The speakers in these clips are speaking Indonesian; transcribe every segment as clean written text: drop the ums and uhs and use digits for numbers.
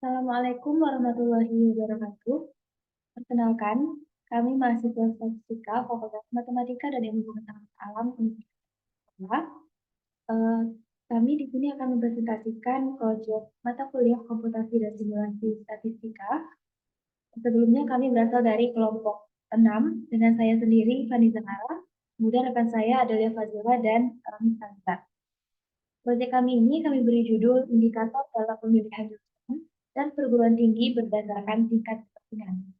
Assalamualaikum warahmatullahi wabarakatuh. Perkenalkan, kami mahasiswa Statistika Fakultas Matematika dan Ilmu Pengetahuan Alam Universitas Sekolah. Kami di sini akan mempresentasikan proyek mata kuliah komputasi dan simulasi statistika. Sebelumnya kami berasal dari kelompok 6 dengan saya sendiri, Fani Zahara, kemudian rekan saya Adelia Fazila dan Misansa. Proyek kami ini kami beri judul Indikator dalam Pemilihan Jurusan dan Perguruan Tinggi berdasarkan tingkat kepentingan.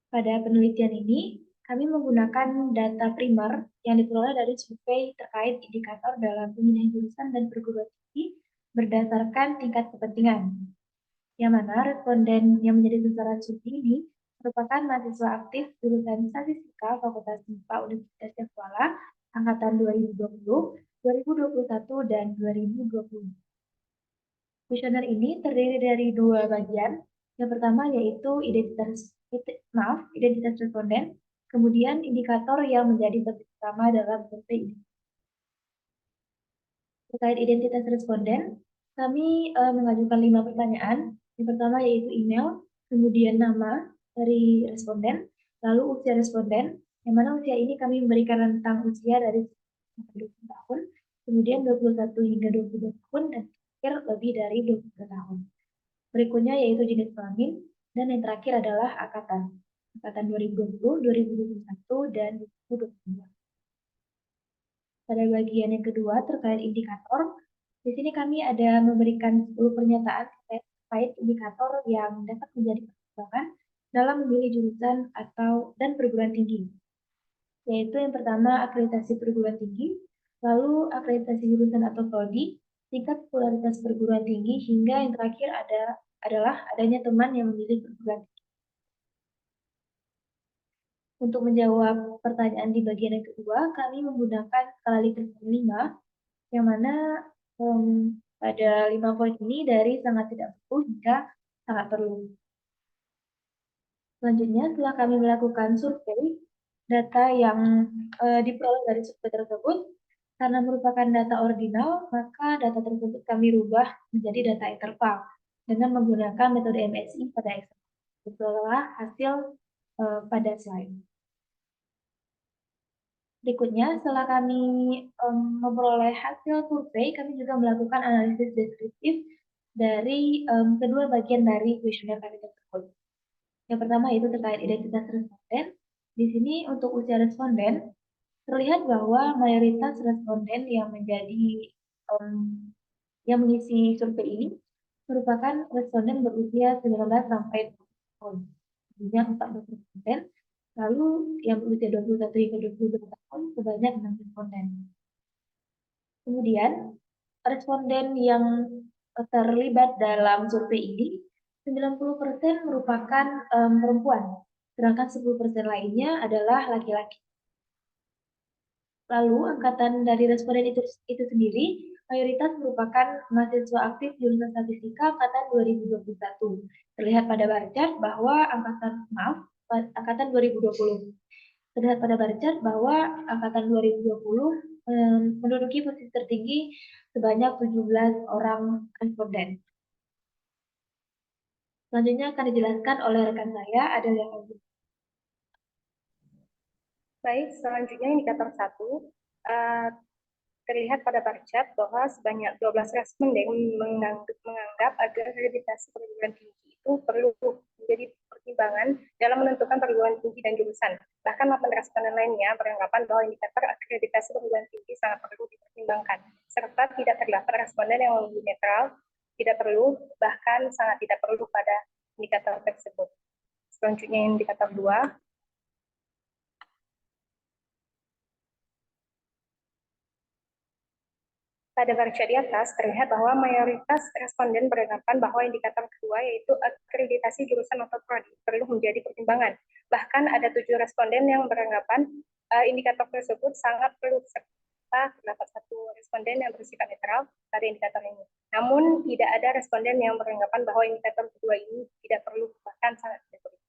Pada penelitian ini, kami menggunakan data primer yang diperoleh dari survei terkait indikator dalam pemilihan jurusan dan perguruan tinggi berdasarkan tingkat kepentingan, yang mana responden yang menjadi sasaran survei ini merupakan mahasiswa aktif jurusan Statistika Fakultas MIPA Universitas Sekolah angkatan 2020, 2021, dan 2020. Kuesioner ini terdiri dari dua bagian. Yang pertama yaitu identitas responden, kemudian indikator yang menjadi topik utama dalam survei ini. Terkait identitas responden, kami mengajukan 5 pertanyaan. Yang pertama yaitu email, kemudian nama dari responden, lalu usia responden, yang mana usia ini kami memberikan rentang usia dari 20 tahun, kemudian 21 hingga 22 tahun, dan terakhir lebih dari 20 tahun. Berikutnya yaitu jenis kelamin, dan yang terakhir adalah angkatan 2020, 2021, dan 2022. Pada bagian yang kedua terkait indikator, di sini kami ada memberikan 10 pernyataan terkait indikator yang dapat menjadi pertimbangan dalam memilih jurusan dan perguruan tinggi. Yaitu yang pertama akreditasi perguruan tinggi, lalu akreditasi jurusan atau prodi, tingkat popularitas perguruan tinggi, hingga yang terakhir adalah adanya teman yang memilih perguruan tinggi. Untuk menjawab pertanyaan di bagian yang kedua, kami menggunakan skala Likert 5, yang mana pada 5 poin ini dari sangat tidak perlu hingga sangat perlu. Selanjutnya, setelah kami melakukan survei, data yang diperoleh dari survei tersebut, karena merupakan data ordinal, maka data tersebut kami rubah menjadi data interval dengan menggunakan metode MSI pada Excel. Itulah hasil pada slide. Berikutnya, setelah kami memperoleh hasil survei, kami juga melakukan analisis deskriptif dari kedua bagian dari kuesioner kami tersebut. Yang pertama yaitu terkait identitas responden. Di sini untuk usia responden, terlihat bahwa mayoritas responden yang yang mengisi survei ini merupakan responden berusia 19 sampai 20 tahun. Sebanyak 40%. Lalu yang berusia 21 hingga 22 tahun sebanyak 6 responden. Kemudian, responden yang terlibat dalam survei ini 90% merupakan perempuan, sedangkan 10% lainnya adalah laki-laki. Lalu, angkatan dari responden itu sendiri mayoritas merupakan mahasiswa aktif jurusan statistika angkatan 2021. Terlihat pada bar chart bahwa angkatan 2020. Terlihat pada bar chart bahwa angkatan 2020 menduduki posisi tertinggi sebanyak 17 orang responden. Selanjutnya akan dijelaskan oleh rekan saya, Adelia Fazila. Baik, selanjutnya indikator 1. Terlihat pada bar chart bahwa sebanyak 12 responden menganggap agar akreditasi perguruan tinggi itu perlu menjadi pertimbangan dalam menentukan perguruan tinggi dan jurusan. Bahkan 8 responden lainnya beranggapan bahwa indikator akreditasi perguruan tinggi sangat perlu dipertimbangkan, serta tidak terdapat responden yang lebih netral, tidak perlu, bahkan sangat tidak perlu pada indikator tersebut. Selanjutnya indikator 2. Pada bar chart di atas terlihat bahwa mayoritas responden beranggapan bahwa indikator kedua yaitu akreditasi jurusan atau prodi perlu menjadi pertimbangan. Bahkan ada 7 responden yang beranggapan indikator tersebut sangat perlu, serta terdapat 1 responden yang bersifat netral pada indikator ini. Namun tidak ada responden yang beranggapan bahwa indikator kedua ini tidak perlu, bahkan sangat tidak perlu.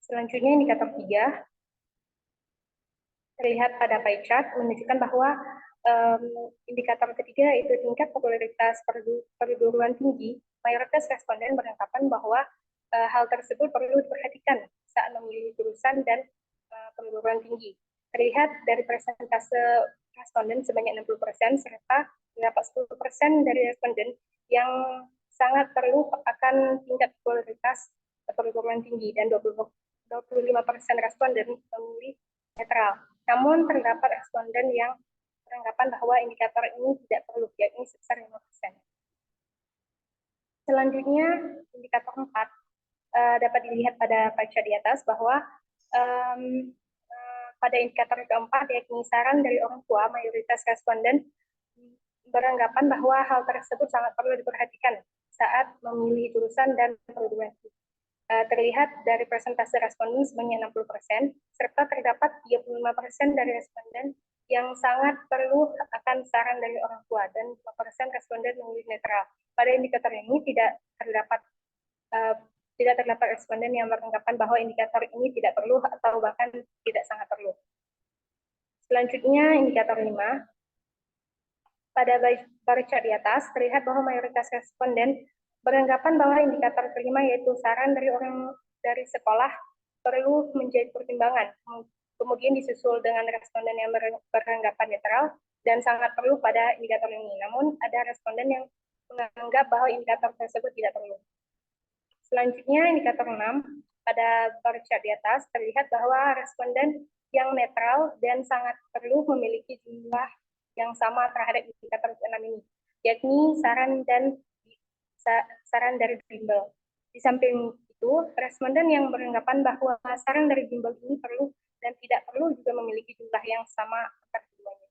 Selanjutnya indikator 3 terlihat pada pie chart menunjukkan bahwa Indikator ketiga yaitu tingkat popularitas perguruan tinggi. Mayoritas responden beranggapan bahwa hal tersebut perlu diperhatikan saat memilih jurusan dan perguruan tinggi. Terlihat dari persentase responden sebanyak 60% serta terdapat 10% dari responden yang sangat perlu akan tingkat popularitas perguruan tinggi dan 25% responden memilih netral. Namun terdapat responden yang beranggapan bahwa indikator ini tidak perlu, yakni sebesar 5%. Selanjutnya, indikator 4 dapat dilihat pada pie chart di atas bahwa pada indikator keempat, yakni saran dari orang tua, mayoritas responden beranggapan bahwa hal tersebut sangat perlu diperhatikan saat memilih jurusan dan perguruan tinggi. Terlihat dari persentase responden sebanyak 60%, serta terdapat 35% dari responden yang sangat perlu akan saran dari orang tua, dan 5% responden memilih netral. Pada indikator ini tidak terdapat responden yang beranggapan bahwa indikator ini tidak perlu atau bahkan tidak sangat perlu. Selanjutnya, indikator 5. Pada bar chart di atas, terlihat bahwa mayoritas responden beranggapan bahwa indikator kelima, yaitu saran dari sekolah, perlu menjadi pertimbangan. Kemudian disusul dengan responden yang beranggapan netral dan sangat perlu pada indikator ini. Namun ada responden yang menganggap bahwa indikator tersebut tidak perlu. Selanjutnya, indikator 6. Pada bar chart di atas, terlihat bahwa responden yang netral dan sangat perlu memiliki jumlah yang sama terhadap indikator 6 ini, yakni saran dari bimbel. Di samping itu, responden yang beranggapan bahwa saran dari bimbel ini perlu dan tidak perlu juga memiliki jumlah yang sama antara keduanya.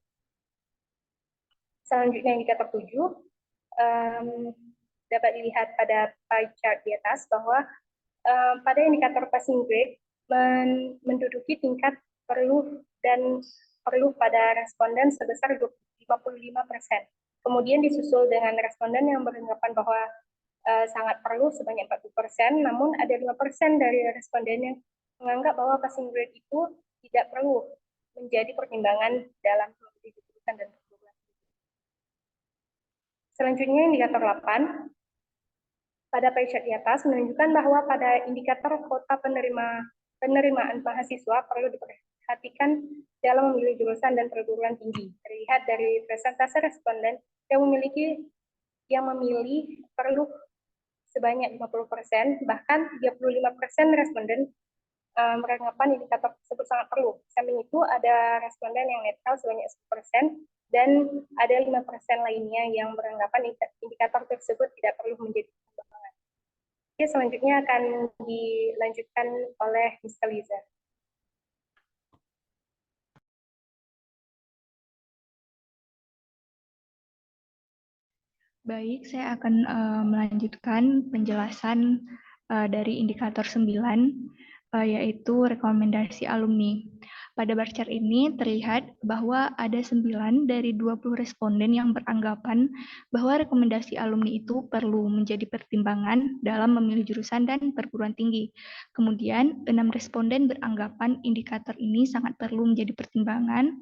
Selanjutnya, indikator 7 dapat dilihat pada pie chart di atas bahwa pada indikator passing grade menduduki tingkat perlu pada responden sebesar 55%. Kemudian disusul dengan responden yang beranggapan bahwa sangat perlu sebanyak 40%, namun ada 5% dari responden yang menganggap bahwa passing grade itu tidak perlu menjadi pertimbangan dalam memilih jurusan dan perguruan tinggi. Selanjutnya, indikator 8. Pada pie chart di atas menunjukkan bahwa pada indikator kota penerimaan mahasiswa perlu diperhatikan dalam memilih jurusan dan perguruan tinggi. Terlihat dari persentase responden yang memilih perlu sebanyak 50%, bahkan 35% responden beranggapan indikator tersebut sangat perlu. Samping itu ada responden yang netral sebanyak 10%, dan ada 5% lainnya yang beranggapan indikator tersebut tidak perlu menjadi pertimbangan. Oke, selanjutnya akan dilanjutkan oleh Mr. Liza. Baik, saya akan melanjutkan penjelasan dari indikator 9, yaitu rekomendasi alumni. Pada bar chart ini terlihat bahwa ada 9 dari 20 responden yang beranggapan bahwa rekomendasi alumni itu perlu menjadi pertimbangan dalam memilih jurusan dan perguruan tinggi. Kemudian 6 responden beranggapan indikator ini sangat perlu menjadi pertimbangan,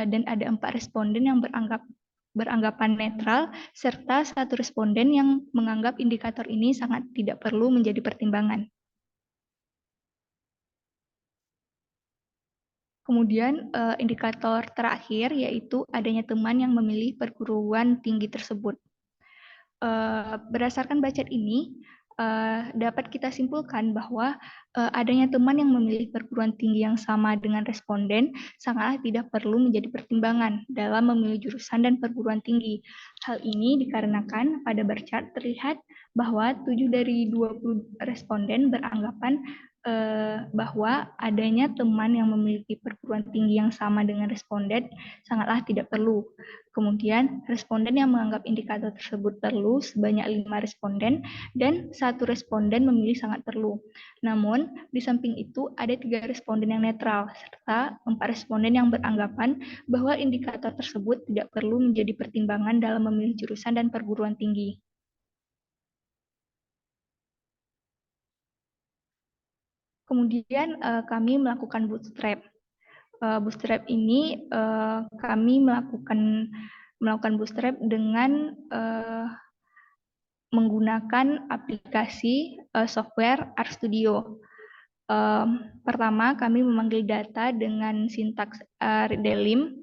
dan ada 4 responden yang beranggapan netral, serta 1 responden yang menganggap indikator ini sangat tidak perlu menjadi pertimbangan. Kemudian indikator terakhir yaitu adanya teman yang memilih perguruan tinggi tersebut. Berdasarkan bacaan ini, dapat kita simpulkan bahwa adanya teman yang memilih perguruan tinggi yang sama dengan responden sangatlah tidak perlu menjadi pertimbangan dalam memilih jurusan dan perguruan tinggi. Hal ini dikarenakan pada bar chart terlihat bahwa 7 dari 20 responden beranggapan bahwa adanya teman yang memiliki perguruan tinggi yang sama dengan responden sangatlah tidak perlu. Kemudian responden yang menganggap indikator tersebut perlu sebanyak 5 responden, dan 1 responden memilih sangat perlu. Namun di samping itu ada 3 responden yang netral serta 4 responden yang beranggapan bahwa indikator tersebut tidak perlu menjadi pertimbangan dalam memilih jurusan dan perguruan tinggi. Kemudian kami melakukan bootstrap. bootstrap ini kami melakukan bootstrap dengan menggunakan aplikasi software RStudio. Pertama, kami memanggil data dengan sintaks redalim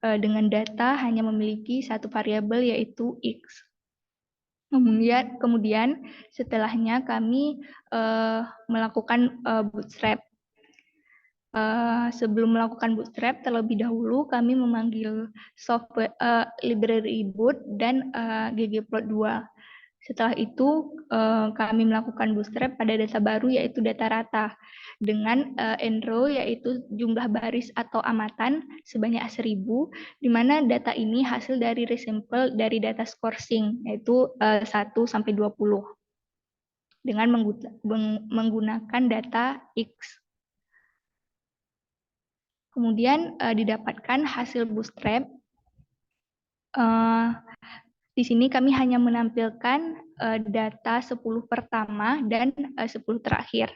dengan data hanya memiliki satu variabel yaitu x. Kemudian setelahnya kami melakukan bootstrap. Sebelum melakukan bootstrap, terlebih dahulu kami memanggil software library boot dan ggplot2. Setelah itu kami melakukan bootstrap pada data baru yaitu data rata dengan enrow yaitu jumlah baris atau amatan sebanyak 1000, di mana data ini hasil dari resample dari data scoring yaitu 1 sampai 20 dengan menggunakan data X. Kemudian didapatkan hasil bootstrap. Di sini kami hanya menampilkan data 10 pertama dan 10 terakhir.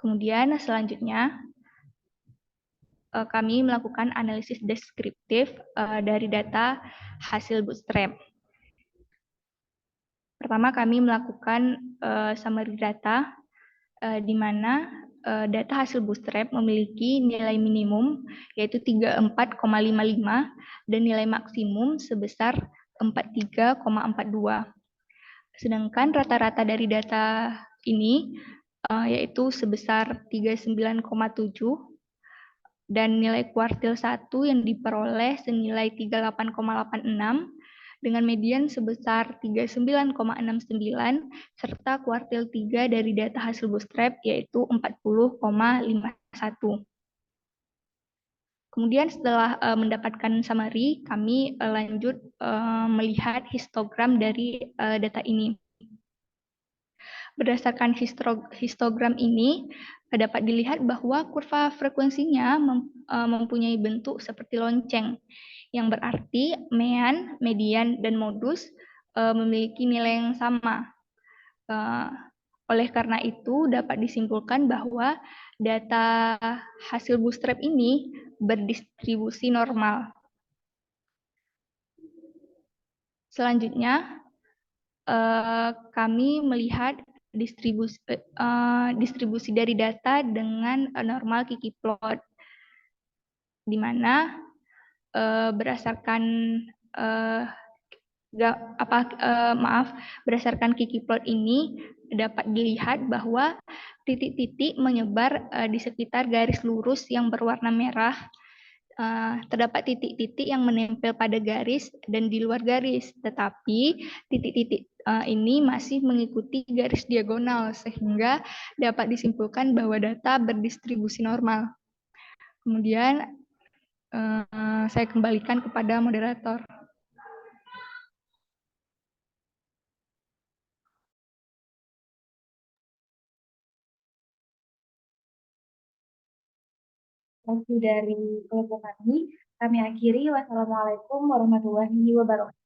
Kemudian selanjutnya kami melakukan analisis deskriptif dari data hasil bootstrap. Pertama kami melakukan summary data di mana data hasil bootstrap memiliki nilai minimum yaitu 34,55 dan nilai maksimum sebesar 43,42. Sedangkan rata-rata dari data ini yaitu sebesar 39,7 dan nilai kuartil 1 yang diperoleh senilai 38,86 dengan median sebesar 39,69 serta kuartil 3 dari data hasil bootstrap yaitu 40,51. Kemudian setelah mendapatkan summary, kami lanjut melihat histogram dari data ini. Berdasarkan histogram ini, dapat dilihat bahwa kurva frekuensinya mempunyai bentuk seperti lonceng, yang berarti mean, median, dan modus memiliki nilai yang sama. Oleh karena itu, dapat disimpulkan bahwa data hasil bootstrap ini berdistribusi normal. Selanjutnya, kami melihat distribusi dari data dengan normal Kiki plot, di mana berdasarkan Kiki plot ini dapat dilihat bahwa titik-titik menyebar di sekitar garis lurus yang berwarna merah. Terdapat titik-titik yang menempel pada garis dan di luar garis, tetapi titik-titik ini masih mengikuti garis diagonal sehingga dapat disimpulkan bahwa data berdistribusi normal. Kemudian saya kembalikan kepada moderator. Dari kelompok kami akhiri. Wassalamualaikum warahmatullahi wabarakatuh.